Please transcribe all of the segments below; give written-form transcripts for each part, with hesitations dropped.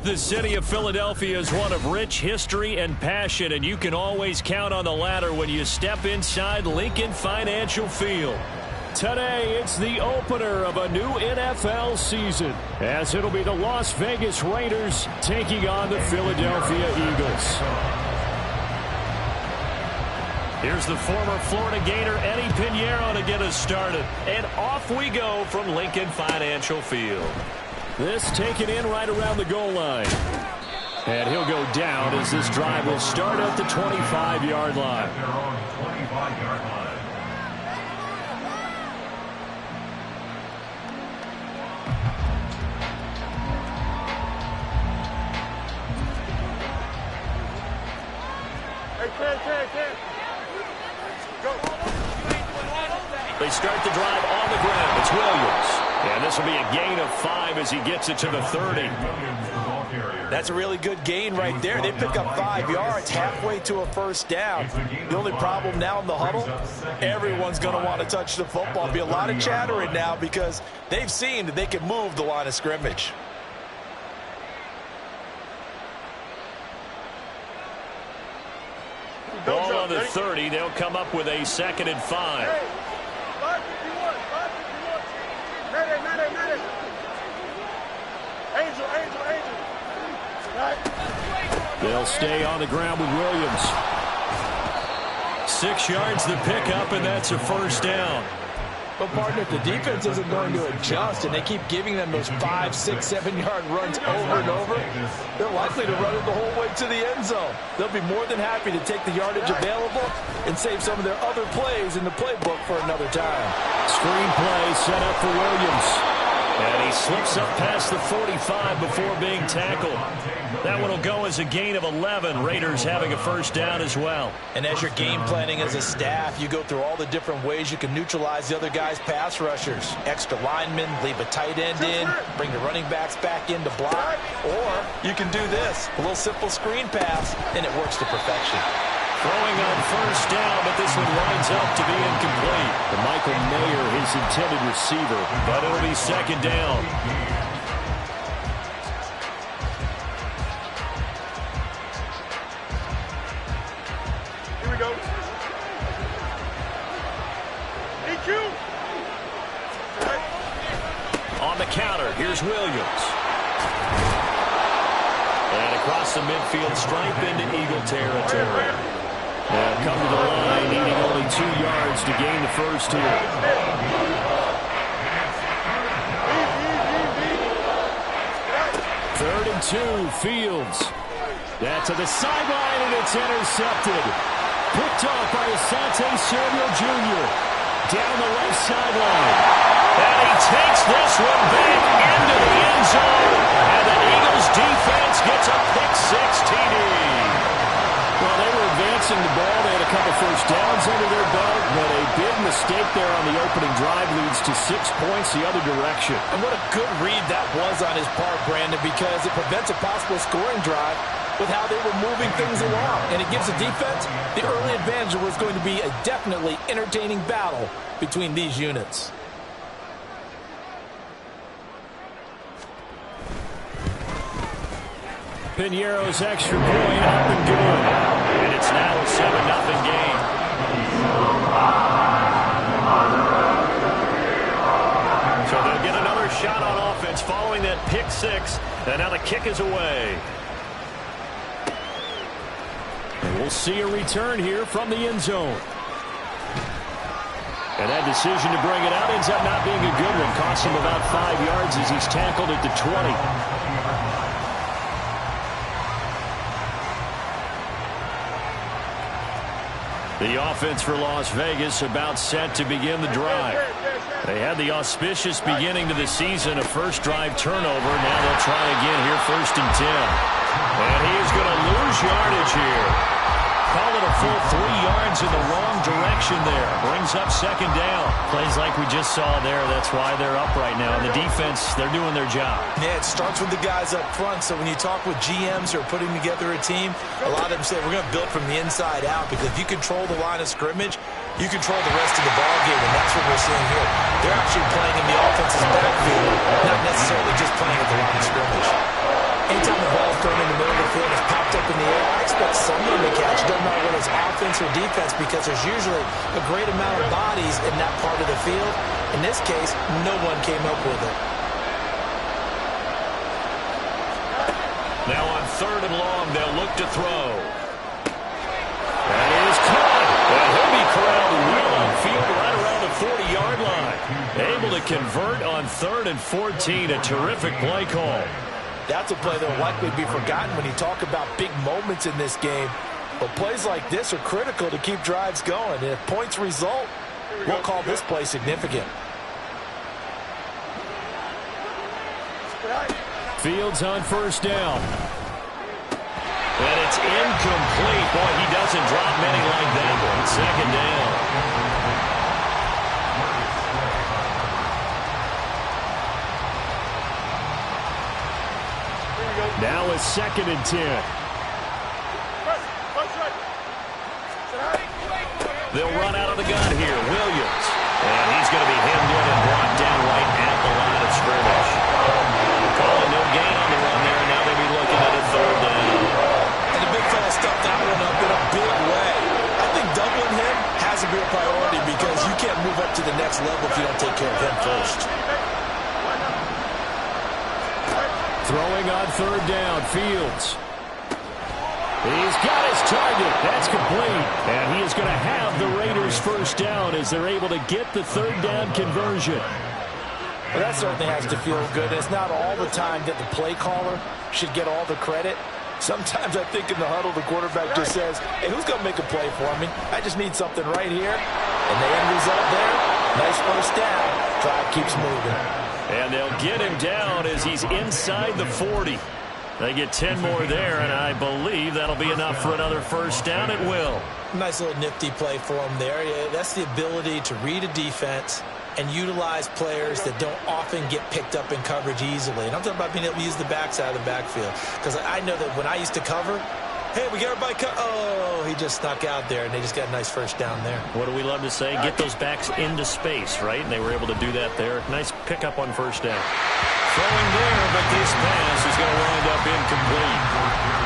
The city of Philadelphia is one of rich history and passion, and you can always count on the latter when you step inside Lincoln Financial Field. Today, it's the opener of a new NFL season, as it'll be the Las Vegas Raiders taking on the Philadelphia Eagles. Here's the former Florida Gator Eddie Pinheiro to get us started. And off we go from Lincoln Financial Field. This taken in right around the goal line. And he'll go down as this drive will start at the 25-yard line. They start the drive on the ground. It's Williams. And this will be a gain of 5 as he gets it to the 30. That's a really good gain right there. They pick up 5 yards halfway to a first down. The only problem now in the huddle, everyone's going to want to touch the football. There'll be a lot of chattering now because they've seen that they can move the line of scrimmage. Ball on the 30. They'll come up with a 2nd and 5. They'll stay on the ground with Williams. 6 yards the pickup, and that's a first down. But, partner, if the defense isn't going to adjust and they keep giving them those 5, 6, 7-yard runs over and over, they're likely to run it the whole way to the end zone. They'll be more than happy to take the yardage available and save some of their other plays in the playbook for another time. Screen play set up for Williams. And he slips up past the 45 before being tackled. That one will go as a gain of 11. Raiders having a first down as well. And as you're game planning as a staff, you go through all the different ways you can neutralize the other guy's pass rushers. Extra linemen, leave a tight end in, bring the running backs back in to block. Or you can do this, a little simple screen pass, and it works to perfection. Throwing on first down, but this one winds up to be incomplete. The Michael Mayer, his intended receiver, but it'll be 2nd down. Here we go. EQ. On the counter, here's Williams. And across the midfield stripe into Eagle territory. And come to the line, needing only 2 yards to gain the first here. 3rd and 2, Fields. That's to the sideline, and it's intercepted. Picked off by Asante Samuel Jr. Down the left sideline. And he takes this one back into the end zone. And the Eagles defense gets a pick-6 TD. Well, they were advancing the ball. They had a couple first downs under their belt, but a big mistake there on the opening drive leads to 6 points the other direction. And what a good read that was on his part, Brandon, because it prevents a possible scoring drive with how they were moving things along. And it gives the defense the early advantage of what's going to be a definitely entertaining battle between these units. Pinheiro's extra point up and good. And it's now a 7-0 game. So they'll get another shot on offense following that pick-6. And now the kick is away. And we'll see a return here from the end zone. And that decision to bring it out ends up not being a good one. Costs him about 5 yards as he's tackled at the 20. The offense for Las Vegas about set to begin the drive. They had the auspicious beginning to the season, a first drive turnover. Now they'll try again here, 1st and 10. And he is going to lose yardage here. Call it a full 3 yards in the wrong direction there. Brings up 2nd down. Plays like we just saw there. That's why they're up right now. And the defense, they're doing their job. Yeah, it starts with the guys up front. So when you talk with GMs who are putting together a team, a lot of them say we're going to build from the inside out, because if you control the line of scrimmage, you control the rest of the ball game, and that's what we're seeing here. They're actually playing in the offense's backfield, not necessarily just playing at the line of doesn't matter whether it's offense or defense, because there's usually a great amount of bodies in that part of the field. In this case, no one came up with it. Now on 3rd and long, they'll look to throw. That is caught. And he'll be corralled well on field right around the 40-yard line. Able to convert on 3rd and 14. A terrific play call. That's a play that will likely be forgotten when you talk about big moments in this game. But plays like this are critical to keep drives going. And if points result, we'll call this play significant. Fields on 1st down. And it's incomplete. Boy, he doesn't drop many like that one. 2nd down. Now it's 2nd and 10. They'll run out of the gun here. Williams. And he's going to be hemmed in and brought down right at the line of scrimmage. Calling no gain on the run there. Now they'll be looking at a 3rd down. And the big fella stuffed that one up in a big way. I think doubling him has to be a priority because you can't move up to the next level if you don't take care of him first. Throwing on 3rd down, Fields. He's got his target. That's complete. And he is going to have the Raiders' 1st down as they're able to get the 3rd down conversion. Well, that certainly has to feel good. It's not all the time that the play caller should get all the credit. Sometimes I think in the huddle, the quarterback just says, hey, who's going to make a play for me? I just need something right here. And the end result there, nice 1st down. Drive keeps moving. And they'll get him down as he's inside the 40. They get 10 more there, and I believe that'll be enough for another 1st down. It will. Nice little nifty play for him there. Yeah, that's the ability to read a defense and utilize players that don't often get picked up in coverage easily. And I'm talking about being able to use the backside of the backfield. Because I know that when I used to cover, hey, we got everybody oh, he just snuck out there, and they just got a nice 1st down there. What do we love to say? Get those backs into space, right? And they were able to do that there. Nice pickup on 1st down. Throwing there, but this pass is going to wind up incomplete.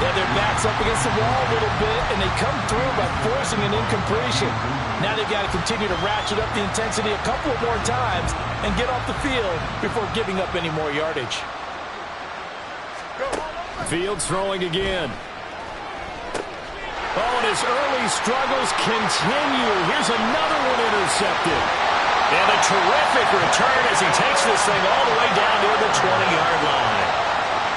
Yeah, their back's up against the wall a little bit, and they come through by forcing an incompletion. Now they've got to continue to ratchet up the intensity a couple more times and get off the field before giving up any more yardage. Fields throwing again. Oh, and his early struggles continue. Here's another one intercepted. And a terrific return as he takes this thing all the way down near the 20-yard line.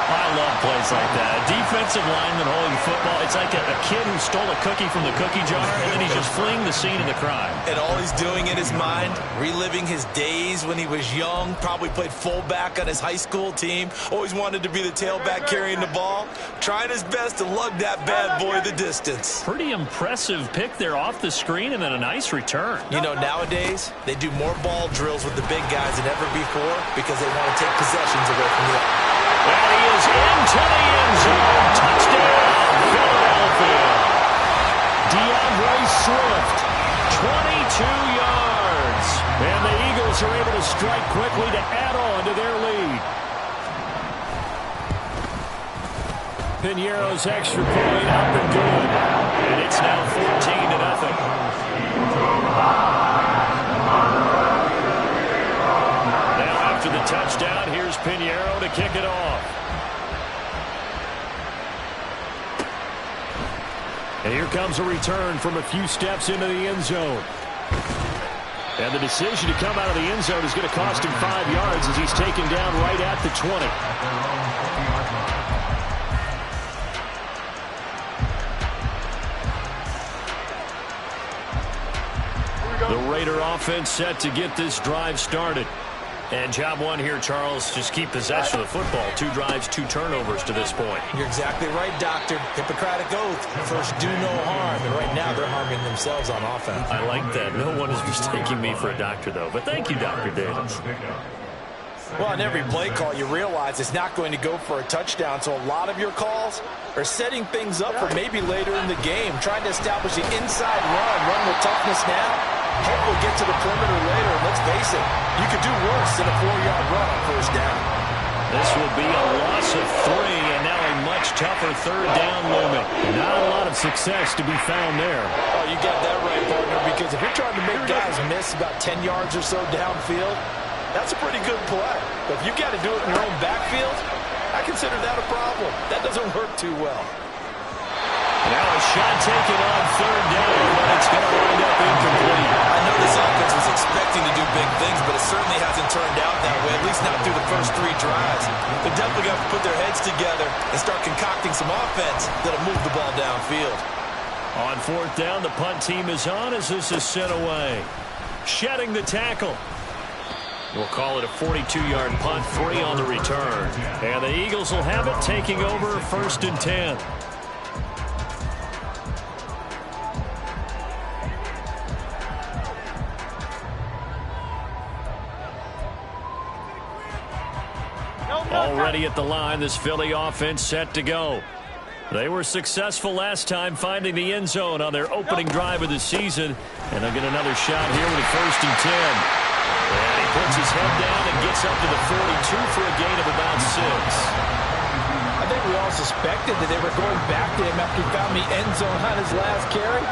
I love plays like that. A defensive lineman holding football. It's like a kid who stole a cookie from the cookie jar, and then he's just fleeing the scene of the crime. And all he's doing in his mind, reliving his days when he was young, probably played fullback on his high school team, always wanted to be the tailback carrying the ball, trying his best to lug that bad boy the distance. Pretty impressive pick there off the screen, and then a nice return. You know, nowadays, they do more ball drills with the big guys than ever before because they want to take possessions away from the other. And he is into the end zone. Touchdown, Philadelphia. DeAndre Swift, 22 yards. And the Eagles are able to strike quickly to add on to their lead. Piñeiro's extra point up and good. And it's now 14-0. Now after the touchdown, here's Piñeiro to kick it off. And here comes a return from a few steps into the end zone. And the decision to come out of the end zone is going to cost him 5 yards as he's taken down right at the 20. The Raider offense set to get this drive started. And job one here, Charles, just keep possession of the football. 2 drives, 2 turnovers to this point. You're exactly right, Doctor. Hippocratic oath. First, do no harm. And right now, they're harming themselves on offense. I like that. No one is mistaking me for a doctor, though. But thank you, Dr. Davis. Well, on every play call, you realize it's not going to go for a touchdown. So a lot of your calls are setting things up for maybe later in the game, trying to establish the inside run with toughness now. Hope we'll get to the perimeter later. Let's face it, you could do worse than a 4-yard run on first down. This will be a loss of 3, and now a much much tougher third down looming. Not a lot of success to be found there. Oh, you got that right, partner, because if you're trying to make guys miss about 10 yards or so downfield, that's a pretty good play. But if you got to do it in your own backfield, I consider that a problem. That doesn't work too well. Now a shot taken on third down, but it's going to wind up incomplete. I know this offense was expecting to do big things, but it certainly hasn't turned out that way, at least not through the first 3 drives. They're definitely going to have to put their heads together and start concocting some offense that'll move the ball downfield. On fourth down, the punt team is on as this is sent away. Shedding the tackle. We'll call it a 42-yard punt, 3 on the return. And the Eagles will have it, taking over 1st and 10. Already at the line, this Philly offense set to go. They were successful last time finding the end zone on their opening drive of the season. And they'll get another shot here with a 1st and 10. And he puts his head down and gets up to the 42 for a gain of about 6. I think we all suspected that they were going back to him after he found the end zone on his last carry.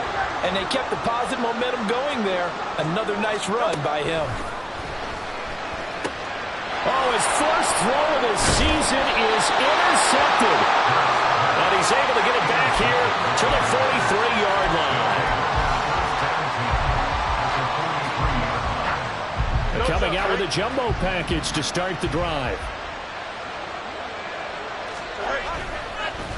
And they kept the positive momentum going there. Another nice run by him. Oh, his first throw of the season is intercepted. And he's able to get it back here to the 43-yard line. Coming out with a jumbo package to start the drive.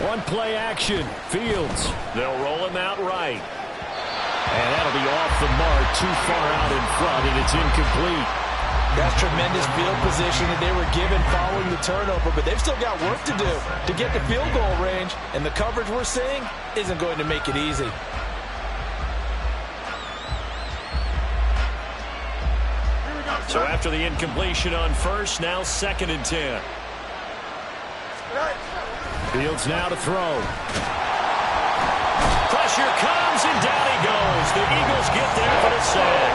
One play action. Fields. They'll roll him out right. And that'll be off the mark, too far out in front, and it's incomplete. That's tremendous field position that they were given following the turnover, but they've still got work to do to get the field goal range, and the coverage we're seeing isn't going to make it easy. So after the incompletion on first, now 2nd and 10. Fields now to throw. Pressure comes, and down he goes. The Eagles get there for the sack.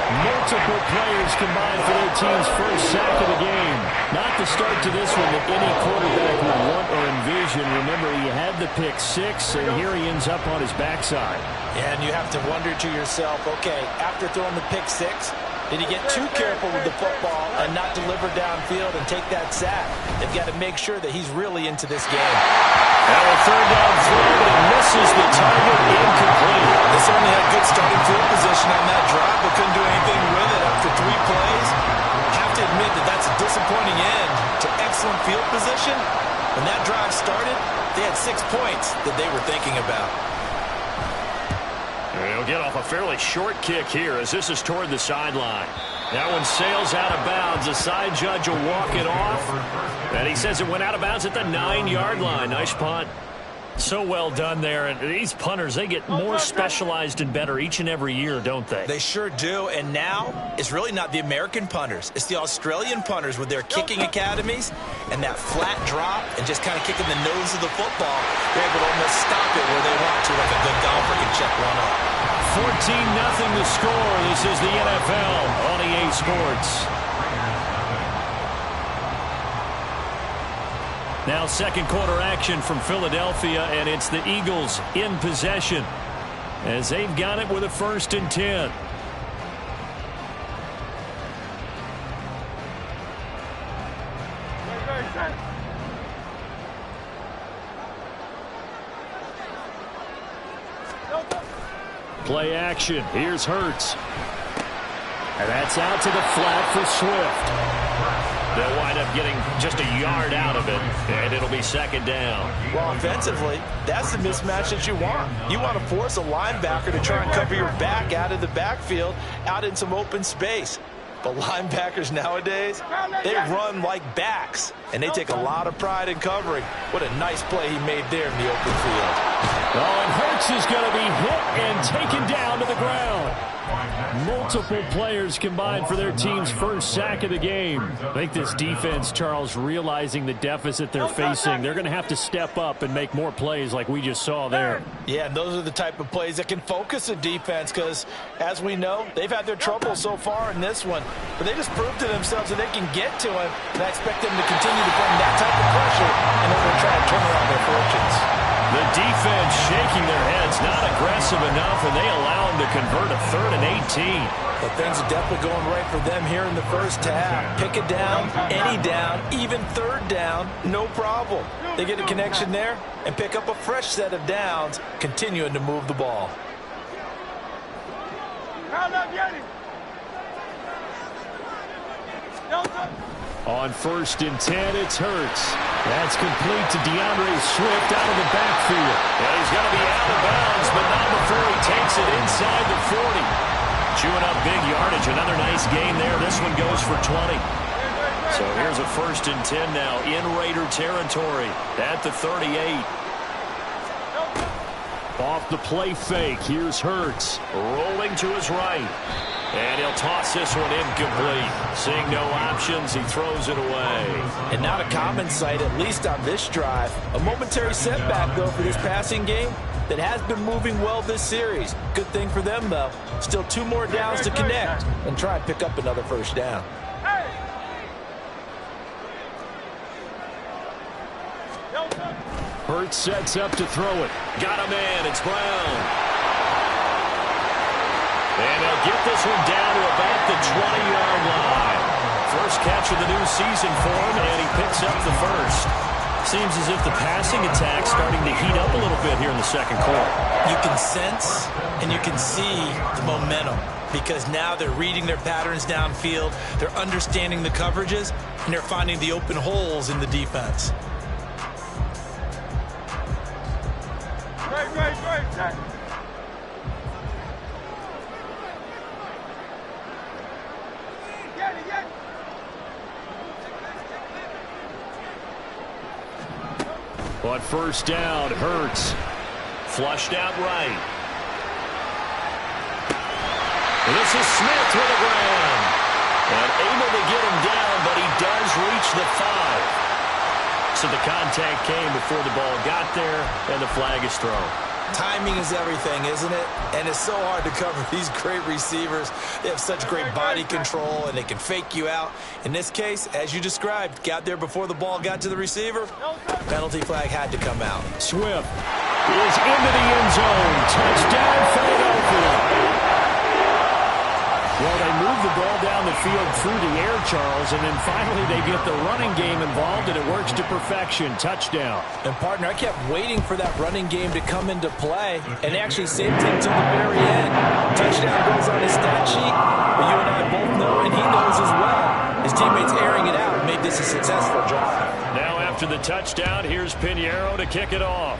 Multiple players combined for their team's first sack of the game. Not the start to this one that any quarterback would want or envision. Remember, he had the pick 6, and here he ends up on his backside. Yeah, and you have to wonder to yourself, okay, after throwing the pick 6, did he get too careful with the football and not deliver downfield and take that sack? They've got to make sure that he's really into this game. Now a third down throw, but it misses the target, incomplete. They certainly had good starting field position on that drive, but couldn't do anything with it after 3 plays. Have to admit that that's a disappointing end to excellent field position. When that drive started, they had 6 points that they were thinking about. He'll get off a fairly short kick here as this is toward the sideline. That one sails out of bounds. The side judge will walk it off. And he says it went out of bounds at the 9-yard line. Nice punt. So well done there. And these punters, they get more specialized and better each and every year, don't they? They sure do. And now it's really not the American punters. It's the Australian punters with their kicking academies and that flat drop and just kind of kicking the nose of the football. They're able to almost stop it where they want to, like a good golfer can check one up. 14-0 the score. This is the NFL on EA Sports. Now second quarter action from Philadelphia, and it's the Eagles in possession as they've got it with a 1st and 10. Play action. Here's Hurts. And that's out to the flat for Swift. They'll wind up getting just a yard out of it, and it'll be 2nd down. Well, offensively, that's the mismatch that you want. You want to force a linebacker to try and cover your back out of the backfield, out in some open space. But linebackers nowadays, they run like backs, and they take a lot of pride in covering. What a nice play he made there in the open field. Oh, and Hurts is going to be hit and taken down to the ground. Multiple players combined for their team's first sack of the game. I think this defense, Charles, realizing the deficit they're facing, they're going to have to step up and make more plays like we just saw there. Yeah, and those are the type of plays that can focus a defense because, as we know, they've had their trouble so far in this one. But they just proved to themselves that they can get to him, and I expect them to continue to bring that type of pressure in order to try to turn around their half, and they allow him to convert a 3rd and 18. But things are definitely going right for them here in the first half. Pick it down, any down, even 3rd down, no problem. They get a connection there and pick up a fresh set of downs, continuing to move the ball. On 1st and 10, it's Hurts. That's complete to DeAndre Swift out of the backfield. And he's going to be out of bounds, but not before he takes it inside the 40. Chewing up big yardage. Another nice gain there. This one goes for 20. So here's a 1st and 10 now in Raider territory at the 38. Off the play fake. Here's Hurts rolling to his right. And he'll toss this one incomplete. Seeing no options, he throws it away. And not a common sight, at least on this drive. A momentary setback, though, for this passing game that has been moving well this series. Good thing for them, though. Still 2 more downs to connect and try and pick up another 1st down. Hurts sets up to throw it. Got a man. It's Brown. And they'll get this one down to about the 20-yard line. First catch of the new season for him, and he picks up the 1st. Seems as if the passing attack's starting to heat up a little bit here in the second quarter. You can sense and you can see the momentum because now they're reading their patterns downfield, they're understanding the coverages, and they're finding the open holes in the defense. Right. On 1st down, Hurts. Flushed out right. And this is Smith with a ground. And able to get him down, but he does reach the 5. So the contact came before the ball got there, and the flag is thrown. Timing is everything, isn't it? And it's so hard to cover these great receivers. They have such great body control, and they can fake you out. In this case, as you described, got there before the ball got to the receiver. Penalty flag had to come out. Swift is into the end zone. Touchdown, Philadelphia. Well, they move the ball down the field through the air, Charles, and then finally they get the running game involved, and it works to perfection. Touchdown. And, partner, I kept waiting for that running game to come into play, and they actually saved it until the very end. Touchdown goes on his stat sheet, but you and I both know, and he knows as well. His teammates airing it out made this a successful drive. Now after the touchdown, here's Pinheiro to kick it off.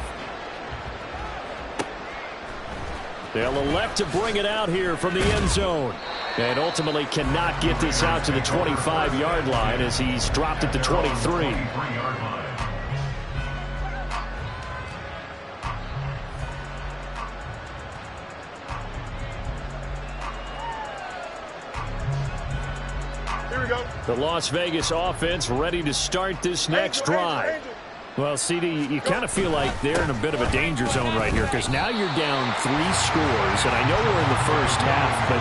They'll elect to bring it out here from the end zone. And ultimately cannot get this out to the 25-yard line as he's dropped at the 23. Here we go. The Las Vegas offense ready to start this next drive. Well, CD, you kind of feel like they're in a bit of a danger zone right here because now you're down 3 scores, and I know we're in the first half, but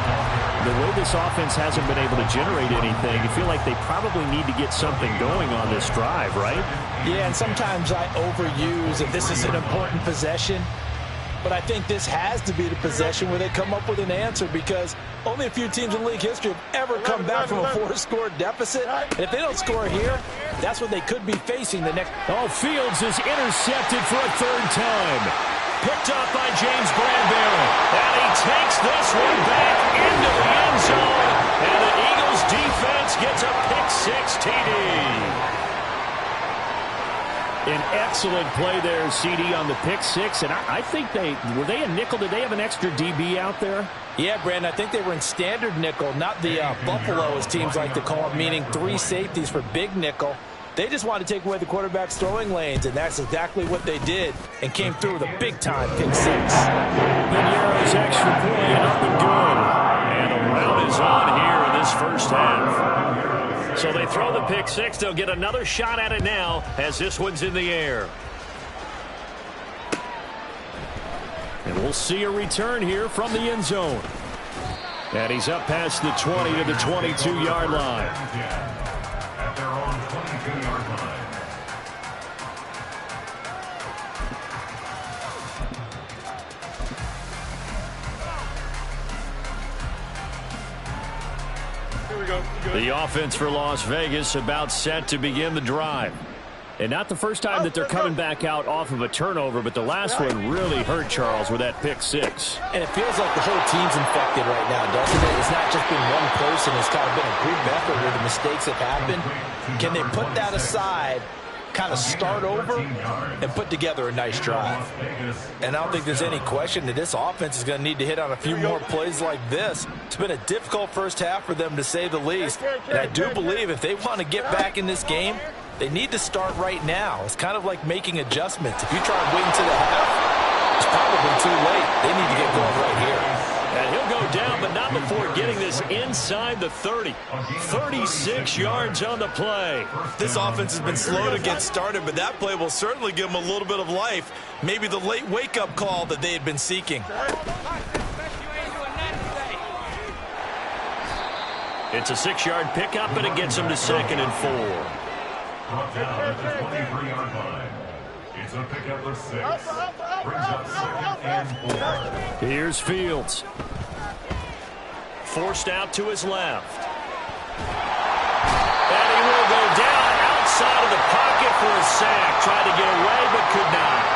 the way this offense hasn't been able to generate anything, you feel like they probably need to get something going on this drive, right? Yeah, and sometimes I overuse if this is an important possession, but I think this has to be the possession where they come up with an answer because only a few teams in league history have ever come back from a 4-score deficit. And if they don't score here, that's what they could be facing the next. Oh, Fields is intercepted for a 3rd time. Picked up by James Bradbury. And he takes this one back into the end zone. And the Eagles defense gets a pick-6 TD. An excellent play there, CD, on the pick-6. And I think were they a nickel? Did they have an extra DB out there? Yeah, Brandon, I think they were in standard nickel, not the Buffalo, as teams like to call it, meaning 3 safeties for big nickel. They just wanted to take away the quarterback's throwing lanes, and that's exactly what they did and came through with a big-time pick-6. Pinheiro's extra point up and good. And a round is on here in this first half. So they throw the pick-6. They'll get another shot at it now as this one's in the air. And we'll see a return here from the end zone. And he's up past the 20 to the 22-yard line. At their own 22-yard line. go. Good. The offense for Las Vegas about set to begin the drive. And not the first time that they're coming back out off of a turnover, but the last one really hurt Charles with that pick six. And it feels like the whole team's infected right now, doesn't it? It's not just been one person. It's kind of been a group effort where the mistakes have happened. Can they put that aside, kind of start over, and put together a nice drive? And I don't think there's any question that this offense is going to need to hit on a few more plays like this. It's been a difficult first half for them, to say the least. And I do believe if they want to get back in this game, they need to start right now. It's kind of like making adjustments. If you try and wait until the half, it's probably too late. They need to get going right here. And he'll go down, but not before getting this inside the 30. 36 yards on the play. This offense has been slow to get started, but that play will certainly give them a little bit of life. Maybe the late wake-up call that they had been seeking. It's a 6-yard pickup, and it gets them to 2nd and 4. Brought down at the 23-yard line. It's a pickup of 6. Brings up 2nd and 4. Here's Fields. Forced out to his left. And he will go down outside of the pocket for a sack. Tried to get away, but could not.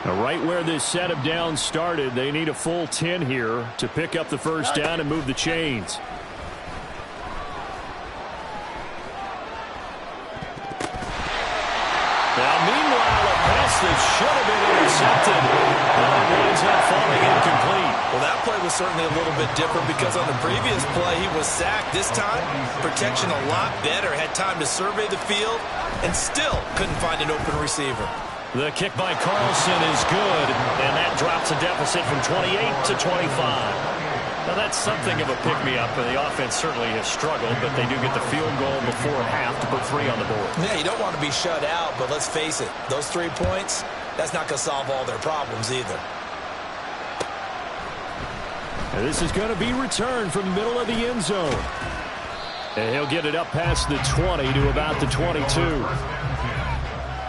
Now, right where this setup down started, they need a full 10 here to pick up the first down and move the chains. Now, meanwhile, a pass that should have been intercepted. Winds up falling incomplete. Well, that play was certainly a little bit different because on the previous play, he was sacked. This time, protection a lot better. Had time to survey the field and still couldn't find an open receiver. The kick by Carlson is good, and that drops a deficit from 28 to 25. Now, that's something of a pick-me-up, and the offense certainly has struggled, but they do get the field goal before half to put 3 on the board. Yeah, you don't want to be shut out, but let's face it, those 3 points, that's not going to solve all their problems either. And this is going to be returned from the middle of the end zone. And he'll get it up past the 20 to about the 22.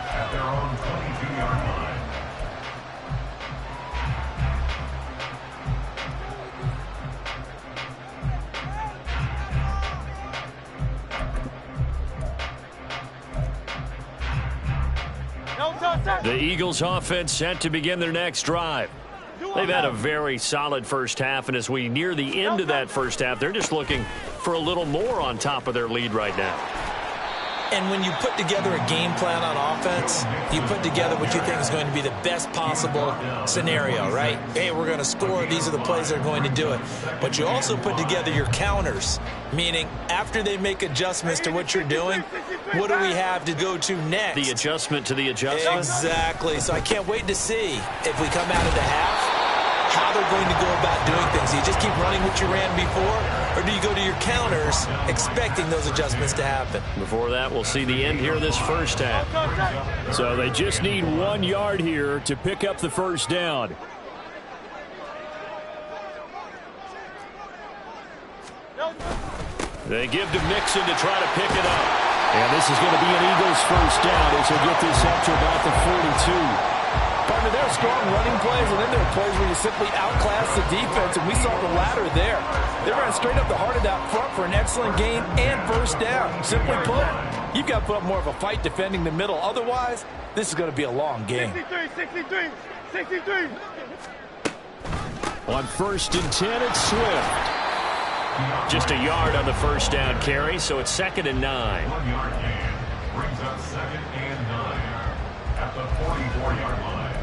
At their own 22-yard line. The Eagles offense set to begin their next drive. They've had a very solid first half, and as we near the end of that first half, they're just looking for a little more on top of their lead right now. And when you put together a game plan on offense, you put together what you think is going to be the best possible scenario, right? Hey, we're going to score. These are the plays that are going to do it. But you also put together your counters, meaning after they make adjustments to what you're doing, what do we have to go to next? The adjustment to the adjustment? Exactly. So I can't wait to see if we come out of the half, how they're going to go about doing things. Do you just keep running what you ran before, or do you go to your counters expecting those adjustments to happen? Before that, we'll see the end here of this first half. So they just need 1 yard here to pick up the first down. They give to Mixon to try to pick it up. And this is going to be an Eagles first down as he'll get this up to about the 42. Partner, there are strong running plays, and then there are plays where you simply outclass the defense, and we saw the latter there. They ran straight up the heart of that front for an excellent gain and first down. Simply put, you've got to put up more of a fight defending the middle. Otherwise, this is going to be a long game. 63. On 1st and 10, it's Swift. Just a yard on the first down carry, so it's 2nd and 9. 1 yard gain. Brings up 2nd and 9 at the 44-yard line.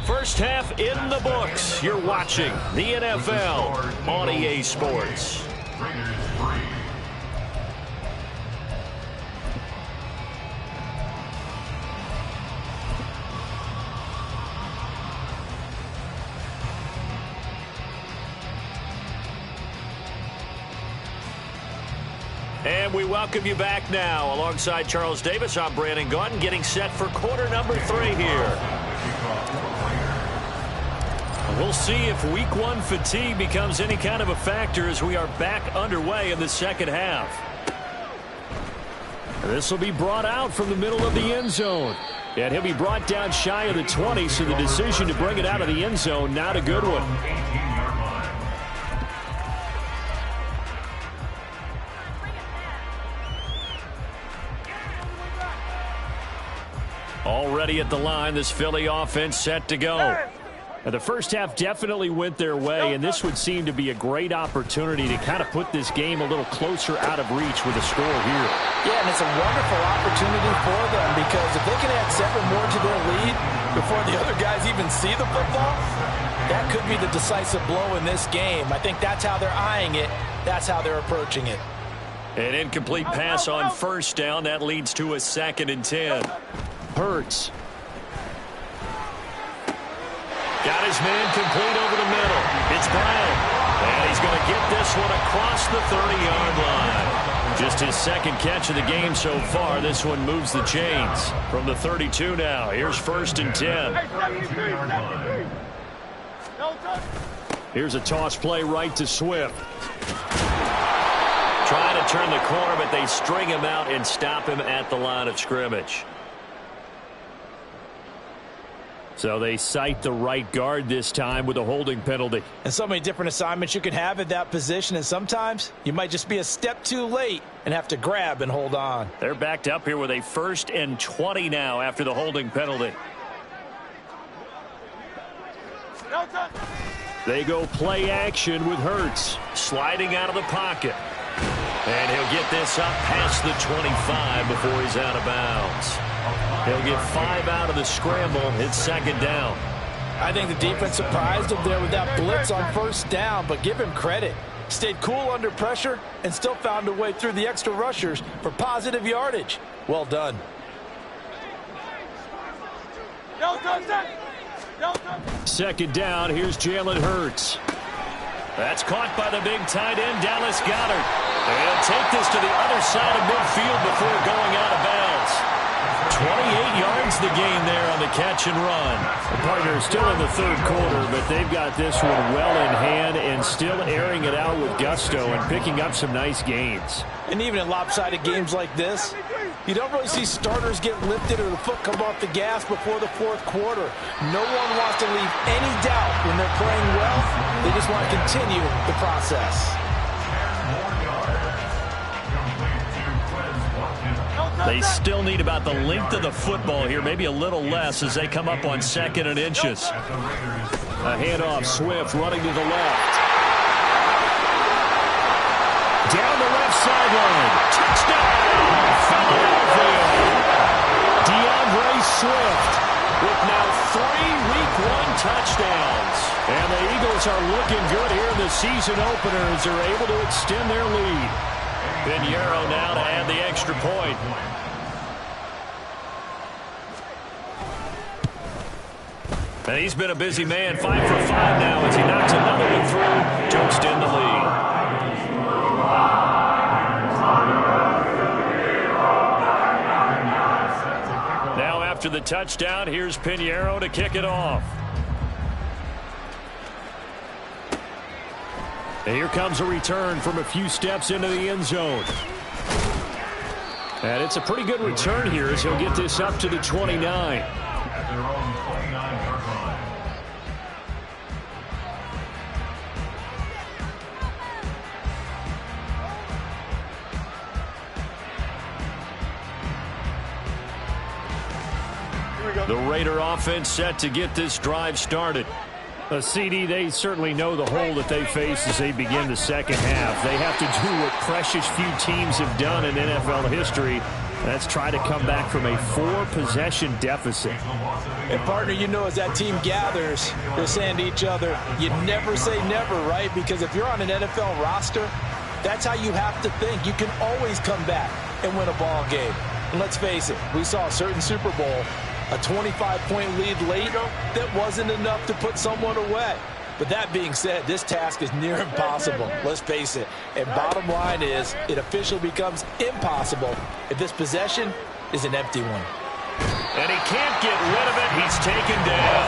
First half in the books. You're watching the NFL on EA Sports. Raiders 3. And we welcome you back now. Alongside Charles Davis, I'm Brandon Gaudin, getting set for quarter number 3 here. We'll see if week one fatigue becomes any kind of a factor as we are back underway in the second half. This will be brought out from the middle of the end zone. And he'll be brought down shy of the 20, so the decision to bring it out of the end zone, not a good one. Already at the line, this Philly offense set to go. Now, the first half definitely went their way, and this would seem to be a great opportunity to kind of put this game a little closer out of reach with a score here. Yeah, and it's a wonderful opportunity for them because if they can add 7 more to their lead before the other guys even see the football, that could be the decisive blow in this game. I think that's how they're eyeing it. That's how they're approaching it. An incomplete pass on first down. That leads to a 2nd and 10. Hurts. Got his man complete over the middle. It's Brown. And he's going to get this one across the 30-yard line. Just his 2nd catch of the game so far. This one moves the chains from the 32 now. Here's 1st and 10. Here's a toss play right to Swift. Trying to turn the corner, but they string him out and stop him at the line of scrimmage. So they cite the right guard this time with a holding penalty. And so many different assignments you can have at that position, and sometimes you might just be a step too late and have to grab and hold on. They're backed up here with a 1st and 20 now after the holding penalty. They go play action with Hurts. Sliding out of the pocket. And he'll get this up past the 25 before he's out of bounds. He'll get 5 out of the scramble. It's 2nd down. I think the defense surprised him there with that blitz on 1st down, but give him credit. Stayed cool under pressure and still found a way through the extra rushers for positive yardage. Well done. 2nd down. Here's Jalen Hurts. That's caught by the big tight end, Dallas Goedert. They'll take this to the other side of midfield before going out of bounds. 28 yards the gain there on the catch and run. The partner is still in the 3rd quarter, but they've got this one well in hand and still airing it out with gusto and picking up some nice gains. And even in lopsided games like this, you don't really see starters get lifted or the foot come off the gas before the 4th quarter. No one wants to leave any doubt when they're playing well. They just want to continue the process. They still need about the length of the football here, maybe a little less as they come up on 2nd and inches. A handoff, Swift running to the left. Down the left sideline. Touchdown, Philadelphia. DeAndre Swift with now 3 Week 1 touchdowns. And the Eagles are looking good here in the season opener as they're able to extend their lead. Pinheiro now to add the extra point. And he's been a busy man, 5 for 5 now as he knocks another one through to extend the lead. Now after the touchdown, here's Pinheiro to kick it off. And here comes a return from a few steps into the end zone. And it's a pretty good return here as he'll get this up to the 29. At their own 29-yard line. The Raider offense set to get this drive started. CD, they certainly know the hole that they face as they begin the second half. They have to do what precious few teams have done in NFL history. That's try to come back from a 4-possession deficit. And, partner, you know as that team gathers, they're saying to each other, you never say never, right? Because if you're on an NFL roster, that's how you have to think. You can always come back and win a ball game. And let's face it, we saw a certain Super Bowl, a 25-point lead late that wasn't enough to put someone away. But that being said, this task is near impossible. Let's face it. And bottom line is, it officially becomes impossible if this possession is an empty one. And he can't get rid of it. He's taken down.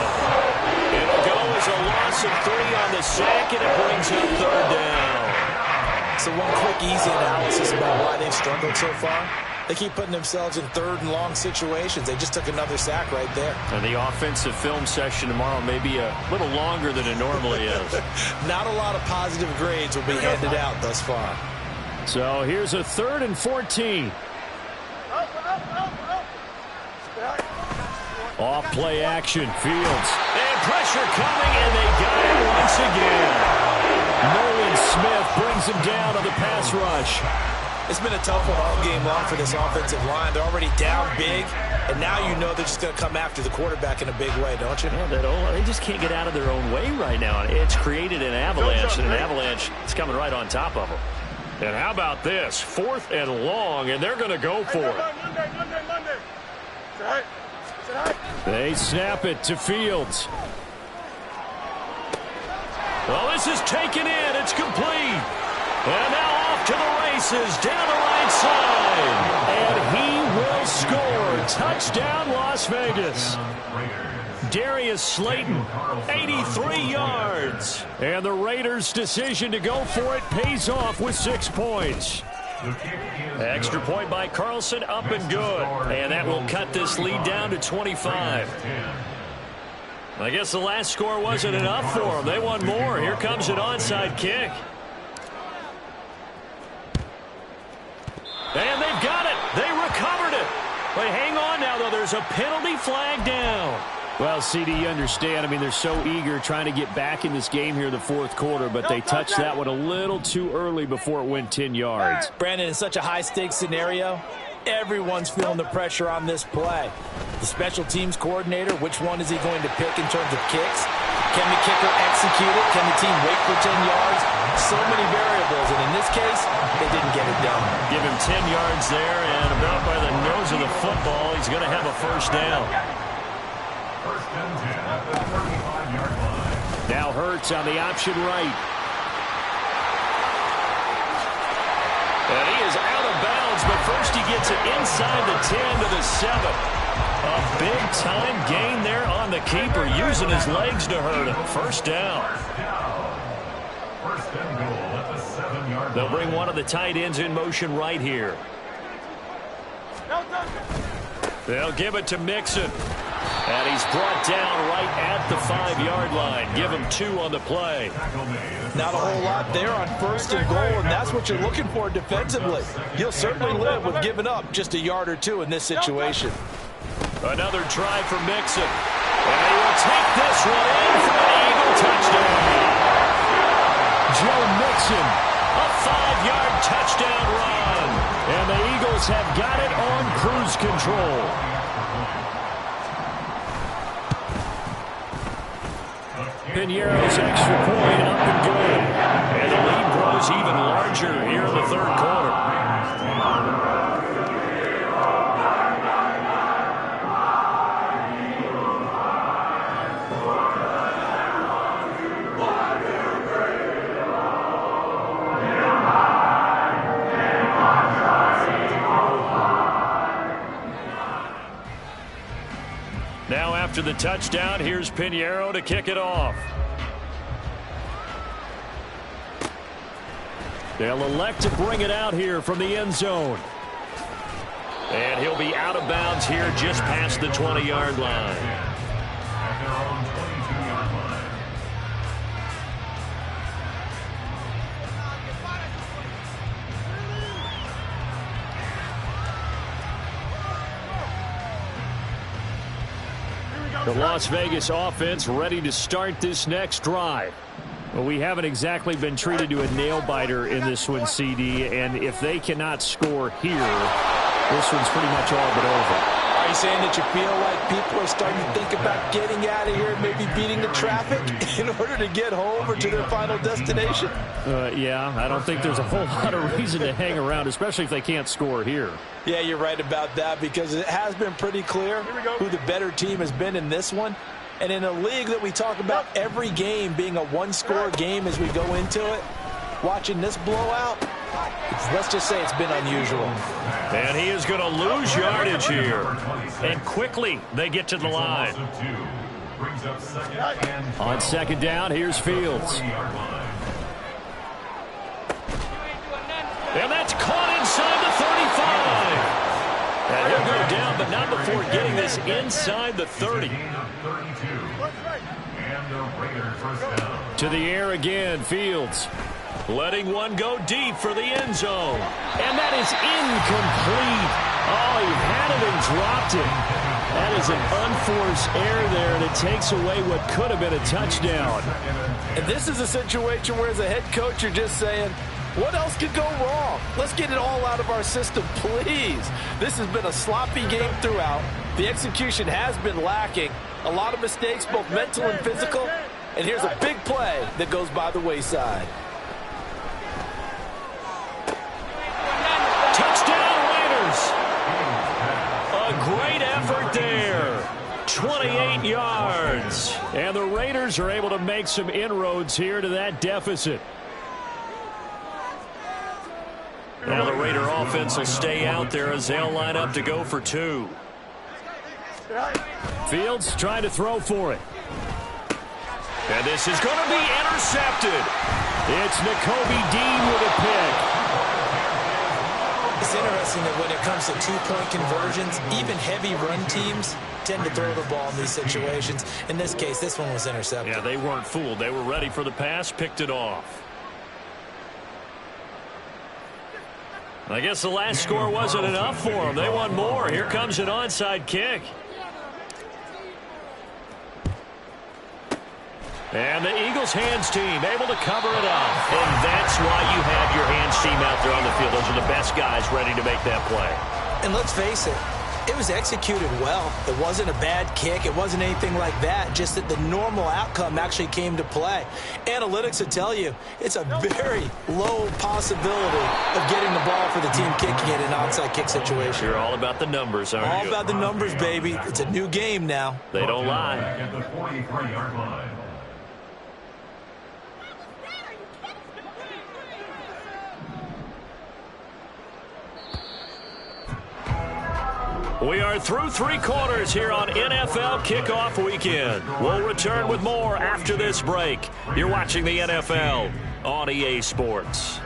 It'll go as a loss loss of 3 on the sack, and it brings up third down. So one quick, easy analysis about why they've struggled so far. They keep putting themselves in third and long situations. They just took another sack right there. And the offensive film session tomorrow may be a little longer than it normally is. Not a lot of positive grades will be handed out thus far. So here's a 3rd and 14. Off play action, Fields. And pressure coming, and they got it once again. Nolan Smith brings him down on the pass rush. It's been a tough one all game long for this offensive line. They're already down big, and now you know they're just going to come after the quarterback in a big way, don't you? Yeah, they just can't get out of their own way right now. It's created an avalanche, and an avalanche is coming right on top of them. And how about this? 4th and long, and they're going to go for it. They snap it to Fields. Well, this is taken in. It's complete. And now off to the races down the right side. And he will score. Touchdown, Las Vegas. Darius Slayton, 83 yards. And the Raiders' decision to go for it pays off with 6 points. Extra point by Carlson, up and good. And that will cut this lead down to 25. I guess the last score wasn't enough for them. They want more. Here comes an onside kick. And they've got it. They recovered it. But hang on now, though. There's a penalty flag down. Well, CD, you understand. I mean, they're so eager trying to get back in this game here in the 4th quarter, but they touched that one a little too early before it went 10 yards. Brandon, in such a high-stakes scenario, everyone's feeling the pressure on this play. The special teams coordinator, which one is he going to pick in terms of kicks? Can the kicker execute it? Can the team wait for 10 yards? So many variables, and in this case, they didn't get it done. Give him 10 yards there, and about by the nose of the football, he's going to have a first down. First and 10 at the 35-yard line. Now Hurts on the option right. And he is out of bounds, but first he gets it inside the 10 to the 7. A big-time gain there on the keeper, using his legs to hurt him. First down. First and goal at the 7-yard line. They'll bring one of the tight ends in motion right here. They'll give it to Mixon. And he's brought down right at the 5-yard line. Give him 2 on the play. Not a whole lot there on first and goal, and that's what you're looking for defensively. You'll certainly live with giving up just a yard or 2 in this situation. Another try for Mixon. And they will take this one in for an Eagle touchdown. Joe Mixon, a 5-yard touchdown run. And the Eagles have got it on cruise control. Piñeiro's extra point up and good. And the lead grows even larger here in the 3rd quarter. Now after the touchdown, here's Piñeiro to kick it off. They'll elect to bring it out here from the end zone. And he'll be out of bounds here just past the 20-yard line. At their own 22-yard line. The Las Vegas offense ready to start this next drive. Well, we haven't exactly been treated to a nail-biter in this one, CD, and if they cannot score here, this one's pretty much all but over. Are you saying that you feel like people are starting to think about getting out of here, maybe beating the traffic in order to get home or to their final destination? Yeah, I don't think there's a whole lot of reason to hang around, especially if they can't score here. Yeah, you're right about that, because it has been pretty clear who the better team has been in this one. And in a league that we talk about every game being a one-score game as we go into it, watching this blowout, let's just say it's been unusual. And he is going to lose yardage here. And quickly they get to the line. Brings up second and 12. On second down, here's Fields. And that's caught inside the 35. And he'll go down, but not before getting this inside the 30. To the air again, Fields. Letting one go deep for the end zone. And that is incomplete. Oh, he had it and dropped it. That is an unforced error there, and it takes away what could have been a touchdown. And this is a situation where, as a head coach, you're just saying, what else could go wrong? Let's get it all out of our system, please. This has been a sloppy game throughout. The execution has been lacking. A lot of mistakes, both mental and physical. And here's a big play that goes by the wayside. Touchdown, Raiders. A great effort there. 28 yards. And the Raiders are able to make some inroads here to that deficit. Now the Raider offense will stay out there as they'll line up to go for 2. Fields trying to throw for it. And this is going to be intercepted. It's Nakobe Dean with a pick. It's interesting that when it comes to two-point conversions, even heavy run teams tend to throw the ball in these situations. In this case, this one was intercepted. Yeah, they weren't fooled. They were ready for the pass, picked it off. I guess the last score wasn't enough for them. They want more. Here comes an onside kick. And the Eagles hands team able to cover it up. And that's why you have your hands team out there on the field. Those are the best guys ready to make that play. And let's face it, it was executed well. It wasn't a bad kick. It wasn't anything like that. Just that the normal outcome actually came to play. Analytics will tell you it's a very low possibility of getting the ball for the team kicking it in an onside kick situation. You're all about the numbers, aren't you? All about the numbers, baby. It's a new game now. They don't lie. At the 43-yard line. We are through 3 quarters here on NFL Kickoff Weekend. We'll return with more after this break. You're watching the NFL on EA Sports.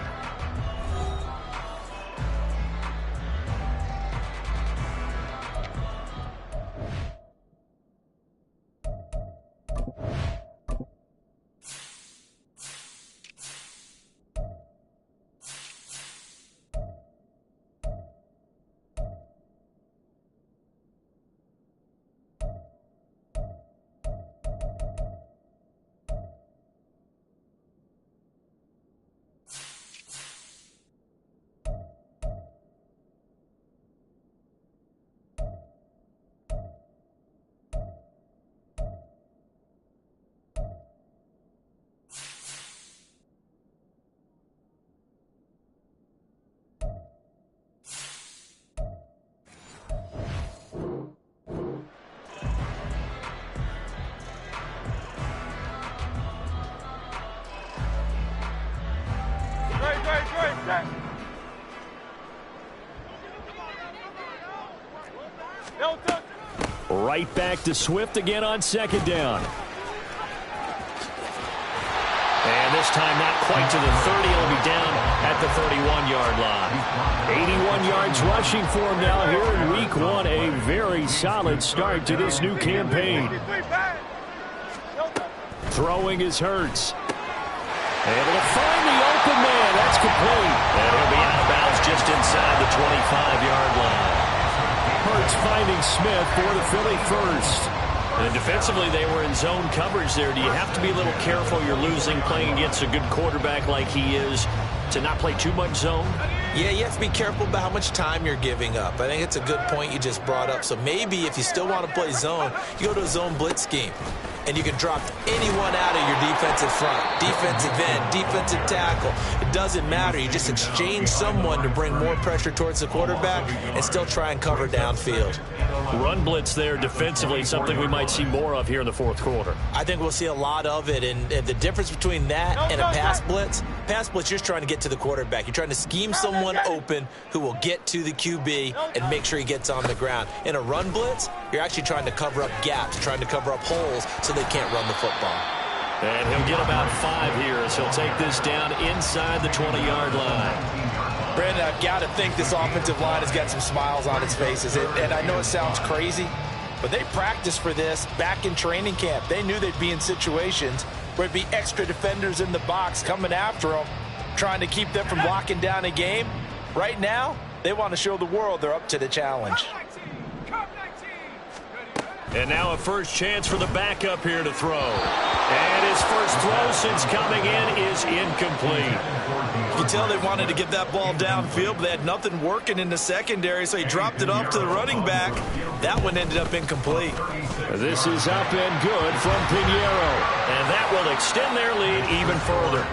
Right back to Swift again on second down. And this time not quite to the 30. It'll be down at the 31-yard line. 81 yards rushing for him now here in Week 1. A very solid start to this new campaign. Throwing is Hurts. Able to find the open man. That's complete. And he'll be out of bounds just inside the 25-yard line. Hurts finding Smith for the Philly first. And defensively, they were in zone coverage there. Do you have to be a little careful? You're losing playing against a good quarterback like he is to not play too much zone? Yeah, you have to be careful about how much time you're giving up. I think it's a good point you just brought up. So maybe if you still want to play zone, you go to a zone blitz scheme. And you can drop anyone out of your defensive front, defensive end, defensive tackle. It doesn't matter. You just exchange someone to bring more pressure towards the quarterback and still try and cover downfield. Run blitz there defensively, something we might see more of here in the fourth quarter. I think we'll see a lot of it. And the difference between that and a pass blitz, you're just trying to get to the quarterback. You're trying to scheme someone open who will get to the QB and make sure he gets on the ground. In a run blitz, You're actually trying to cover up gaps, trying to cover up holes so they can't run the football. And he'll get about 5 here as he'll take this down inside the 20-yard line. Brandon, I've got to think this offensive line has got some smiles on its faces. And I know it sounds crazy, but they practiced for this back in training camp. They knew they'd be in situations where it'd be extra defenders in the box coming after them, trying to keep them from locking down a game. Right now, they want to show the world they're up to the challenge. And now a first chance for the backup here to throw. And his first throw since coming in is incomplete. You can tell they wanted to get that ball downfield, but they had nothing working in the secondary, so he dropped it off to the running back. That one ended up incomplete. This is up and good from Pinheiro. And that will extend their lead even further.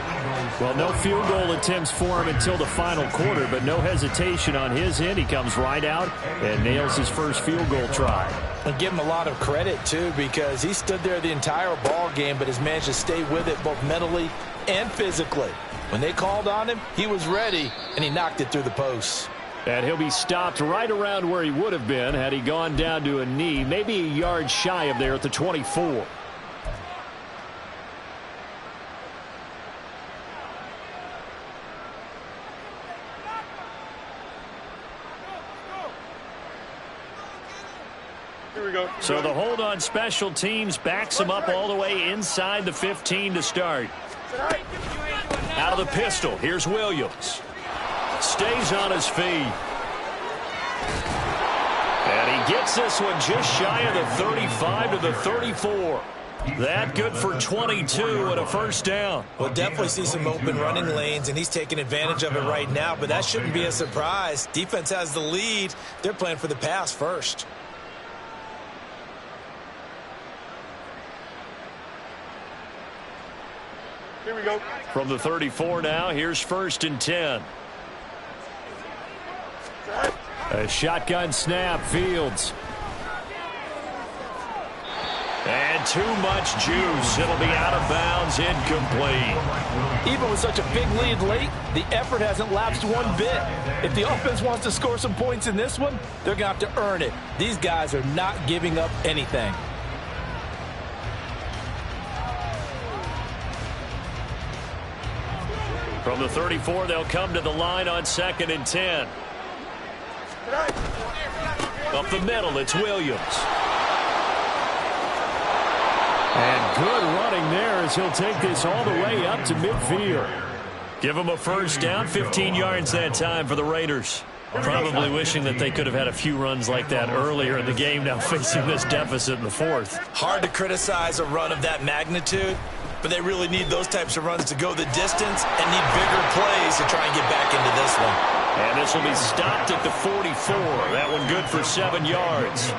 Well, no field goal attempts for him until the final quarter, but no hesitation on his end. He comes right out and nails his first field goal try. And give him a lot of credit, too, because he stood there the entire ball game, but has managed to stay with it both mentally and physically. When they called on him, he was ready, and he knocked it through the posts. And he'll be stopped right around where he would have been had he gone down to a knee, maybe a yard shy of there at the 24. So the hold on special teams backs him up all the way inside the 15 to start. Out of the pistol, here's Williams. Stays on his feet. And he gets this one just shy of the 35 to the 34. That good for 22 and a first down. We'll definitely see some open running lanes, and he's taking advantage of it right now, but that shouldn't be a surprise. Defense has the lead. They're playing for the pass first. Here we go. From the 34 now, here's first and 10. A shotgun snap, Fields. And too much juice. It'll be out of bounds, incomplete. Even with such a big lead late, the effort hasn't lapsed one bit. If the offense wants to score some points in this one, they're going to have to earn it. These guys are not giving up anything. From the 34, they'll come to the line on 2nd and 10. Up the middle, it's Williams. And good running there as he'll take this all the way up to midfield. Give him a first down, 15 yards that time for the Raiders. Probably wishing that they could have had a few runs like that earlier in the game, now facing this deficit in the 4th. Hard to criticize a run of that magnitude, but they really need those types of runs to go the distance and need bigger plays to try and get back into this one. And this will be stopped at the 44. That one good for 7 yards.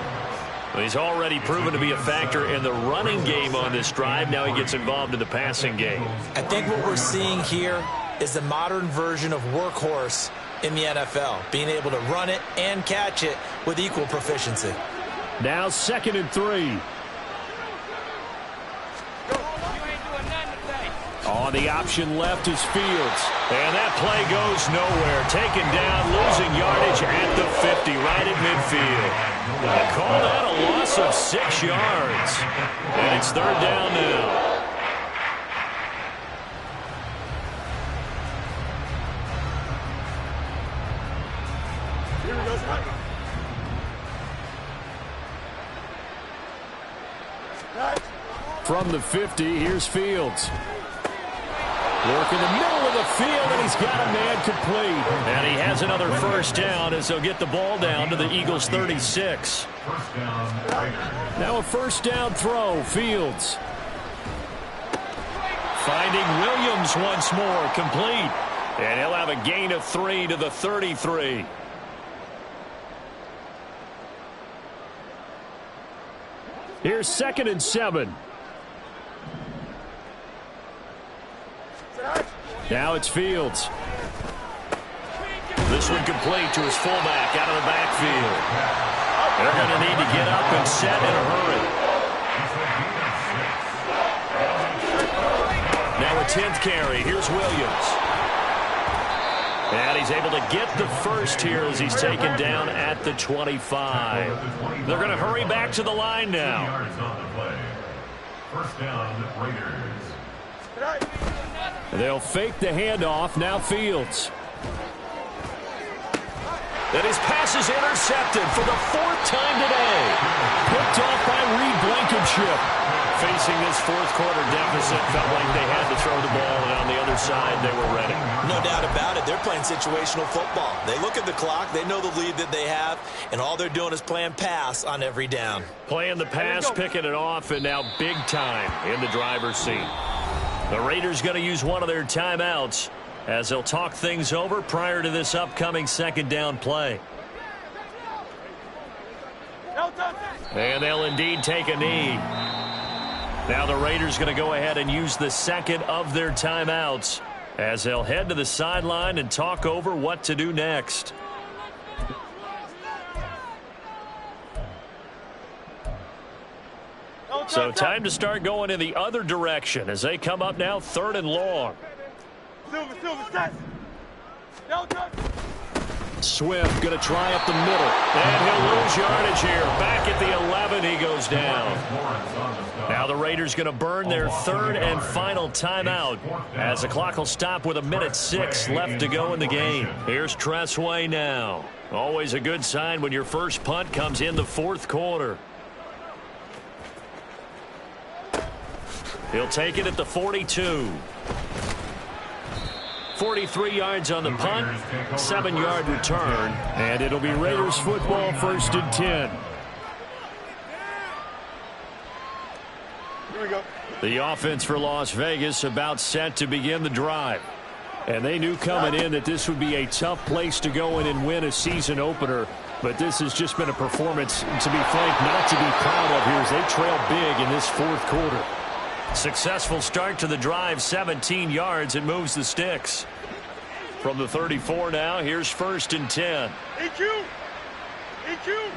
Well, he's already proven to be a factor in the running game on this drive. Now he gets involved in the passing game. I think what we're seeing here is the modern version of workhorse in the NFL, being able to run it and catch it with equal proficiency. Now 2nd and 3. On the option left is Fields. And that play goes nowhere. Taken down, losing yardage at the 50, right at midfield. They call that a loss of 6 yards. And it's 3rd down now. From the 50, here's Fields. Work in the middle of the field, and he's got a man complete. And he has another first down as they'll get the ball down to the Eagles' 36. Now a first down throw, Fields. Finding Williams once more, complete. And he'll have a gain of 3 to the 33. Here's 2nd and 7. Now it's Fields. This one complete to his fullback out of the backfield. They're going to need to get up and set in a hurry. Now a 10th carry. Here's Williams. And he's able to get the first here as he's taken down at the 25. They're going to hurry back to the line now. First down, Raiders. They'll fake the handoff. Now Fields. And his pass is intercepted for the 4th time today. Picked off by Reed Blankenship. Facing this 4th quarter deficit, felt like they had to throw the ball, and on the other side, they were ready. No doubt about it. They're playing situational football. They look at the clock. They know the lead that they have, and all they're doing is playing pass on every down. Playing the pass, picking it off, and now big time in the driver's seat. The Raiders going to use one of their timeouts as they'll talk things over prior to this upcoming 2nd down play. And they'll indeed take a knee. Now the Raiders going to go ahead and use the 2nd of their timeouts as they'll head to the sideline and talk over what to do next. So time to start going in the other direction as they come up now 3rd and long. Swift going to try up the middle. And he'll lose yardage here. Back at the 11, he goes down. Now the Raiders going to burn their 3rd and final timeout as the clock will stop with 1:06 left to go in the game. Here's Tressway now. Always a good sign when your first punt comes in the 4th quarter. He'll take it at the 42. 43 yards on the punt, 7-yard return, and it'll be Raiders football 1st and 10. Here we go. The offense for Las Vegas about set to begin the drive. And they knew coming in that this would be a tough place to go in and win a season opener. But this has just been a performance, to be frank, not to be proud of here as they trail big in this 4th quarter. Successful start to the drive, 17 yards, and moves the sticks. From the 34 now, here's 1st and 10. EQ! EQ!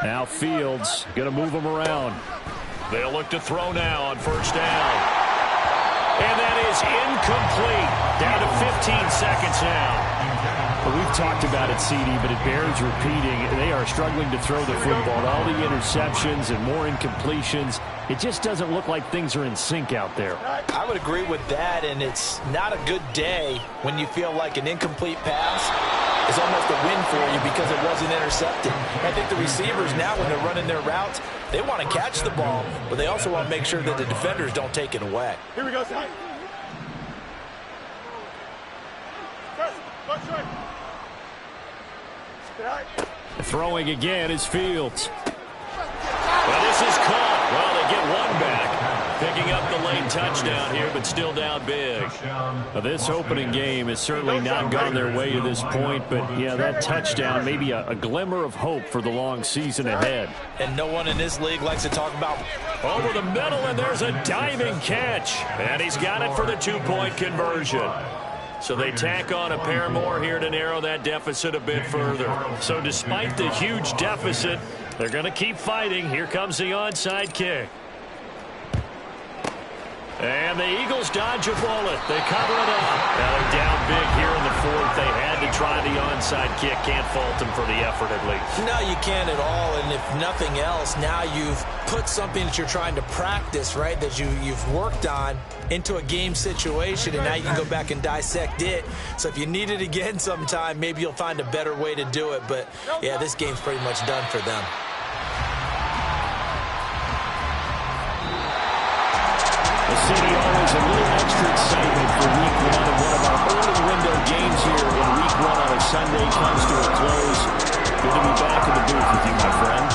Now Fields going to move them around. They'll look to throw now on 1st down. And that is incomplete. Down to 15 seconds now. Well, we've talked about it, CD, but it bears repeating. They are struggling to throw the football. All the interceptions and more incompletions. It just doesn't look like things are in sync out there. I would agree with that, and it's not a good day when you feel like an incomplete pass is almost a win for you because it wasn't intercepted. I think the receivers now, when they're running their routes, they want to catch the ball, but they also want to make sure that the defenders don't take it away. Here we go, son. Throwing again is Fields. Well, this is caught. Well, they get one back. Picking up the late touchdown here, but still down big. Well, this opening game has certainly not gone their way to this point, but, yeah, that touchdown may be a glimmer of hope for the long season ahead. And no one in this league likes to talk about over the middle, and there's a diving catch. And he's got it for the 2-point conversion. So they tack on a pair more here to narrow that deficit a bit further. So despite the huge deficit, they're going to keep fighting. Here comes the onside kick. And the Eagles dodge a bullet. They cover it up. Now they're down big here in the 4th. They had to try the onside kick. Can't fault them for the effort at least. No, you can't at all. And if nothing else, now you've put something that you're trying to practice, right, that you've worked on into a game situation, and now you can go back and dissect it. So if you need it again sometime, maybe you'll find a better way to do it. But, yeah, this game's pretty much done for them. The city always a little extra excitement for week 1, and one of our early window games here in week 1 on a Sunday comes to a close. Good to be back in the booth with you, my friend.